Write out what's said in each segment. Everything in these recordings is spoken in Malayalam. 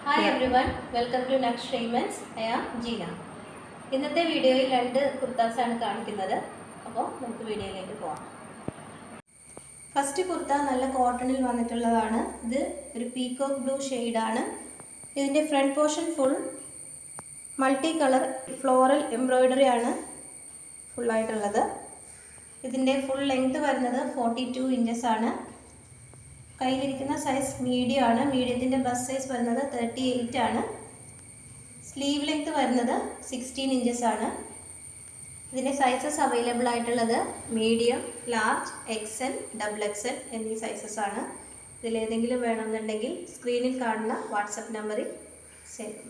Hi everyone, welcome to Nux Raymans. I am Jeena. ഇന്നത്തെ വീഡിയോയിൽ രണ്ട് കുർത്താസാണ് കാണിക്കുന്നത്. അപ്പോൾ നമുക്ക് വീഡിയോയിലേക്ക് പോകാം. ഫസ്റ്റ് കുർത്ത നല്ല കോട്ടണിൽ വന്നിട്ടുള്ളതാണ്. ഇത് ഒരു പീകോക്ക് ബ്ലൂ ഷെയ്ഡാണ്. ഇതിൻ്റെ front portion full multi colour floral embroidery ആണ് ഫുള്ളായിട്ടുള്ളത്. ഇതിൻ്റെ ഫുൾ ലെങ്ത് വരുന്നത് 42 ഇഞ്ചസ് ആണ്. കയ്യിലിരിക്കുന്ന സൈസ് മീഡിയം ആണ്. മീഡിയത്തിൻ്റെ ബസ് സൈസ് വരുന്നത് 38 ആണ്. സ്ലീവ് ലെങ്ത് വരുന്നത് 16 ഇഞ്ചസ് ആണ്. ഇതിൻ്റെ സൈസസ് അവൈലബിൾ ആയിട്ടുള്ളത് മീഡിയം, ലാർജ്, XL, XXL എന്നീ സൈസസ് ആണ്. ഇതിലേതെങ്കിലും വേണമെന്നുണ്ടെങ്കിൽ സ്ക്രീനിൽ കാണുന്ന വാട്സപ്പ് നമ്പറിൽ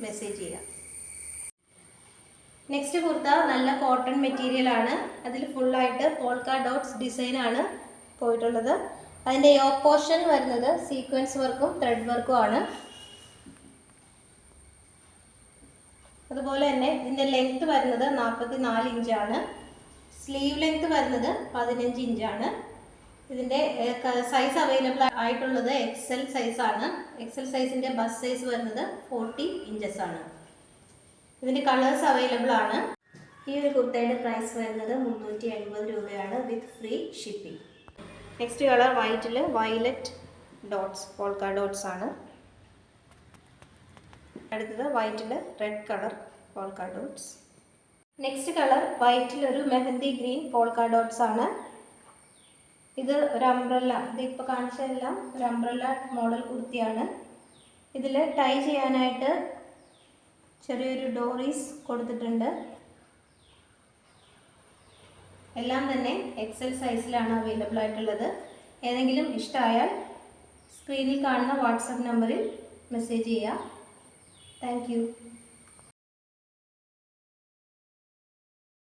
മെസ്സേജ് ചെയ്യാം. നെക്സ്റ്റ് കുർത്ത നല്ല കോട്ടൺ മെറ്റീരിയൽ ആണ്. അതിൽ ഫുള്ളായിട്ട് പോൾക്ക ഡോട്ട്സ് ഡിസൈനാണ് പോയിട്ടുള്ളത്. അതിൻ്റെ യോക്ക് പോർഷൻ വരുന്നത് സീക്വൻസ് വർക്കും ത്രെഡ് വർക്കും ആണ്. അതുപോലെ തന്നെ ഇതിൻ്റെ ലെങ്ത് വരുന്നത് 44 ഇഞ്ചാണ്. സ്ലീവ് ലെങ്ത് വരുന്നത് 15 ഇഞ്ചാണ്. ഇതിൻ്റെ സൈസ് അവൈലബിൾ ആയിട്ടുള്ളത് XL സൈസാണ്. XL സൈസിൻ്റെ ബസ് സൈസ് വരുന്നത് 40 ഇഞ്ചസ് ആണ്. ഇതിൻ്റെ കളേഴ്സ് അവൈലബിൾ ആണ്. ഈ ഒരു കുർത്തയുടെ പ്രൈസ് വരുന്നത് 380 രൂപയാണ് with free shipping. Next colour വൈറ്റിൽ വയലറ്റ് ഡോട്ട്സ് പോൾക്ക ഡോട്ട്സ് ആണ്. അടുത്തത് വൈറ്റിൽ red colour polka dots. Next colour വൈറ്റിൽ ഒരു മെഹന്തി ഗ്രീൻ പോൾക്ക ഡോട്ട്സ് ആണ്. ഇത് ഒരു അംബ്രല്ല, ഇതിപ്പോൾ കാണിച്ചതെല്ലാം ഒരു അംബ്രല്ല മോഡൽ കുർത്തിയാണ്. ഇതിൽ ടൈ ചെയ്യാനായിട്ട് ചെറിയൊരു ഡോറീസ് കൊടുത്തിട്ടുണ്ട്. എല്ലാം തന്നെ XL സൈസിലാണ് അവൈലബിൾ ആയിട്ടുള്ളത്. ഏതെങ്കിലും ഇഷ്ടമായാൽ സ്ക്രീനിൽ കാണുന്ന വാട്സപ്പ് നമ്പറിൽ മെസ്സേജ് ചെയ്യുക. Thank you.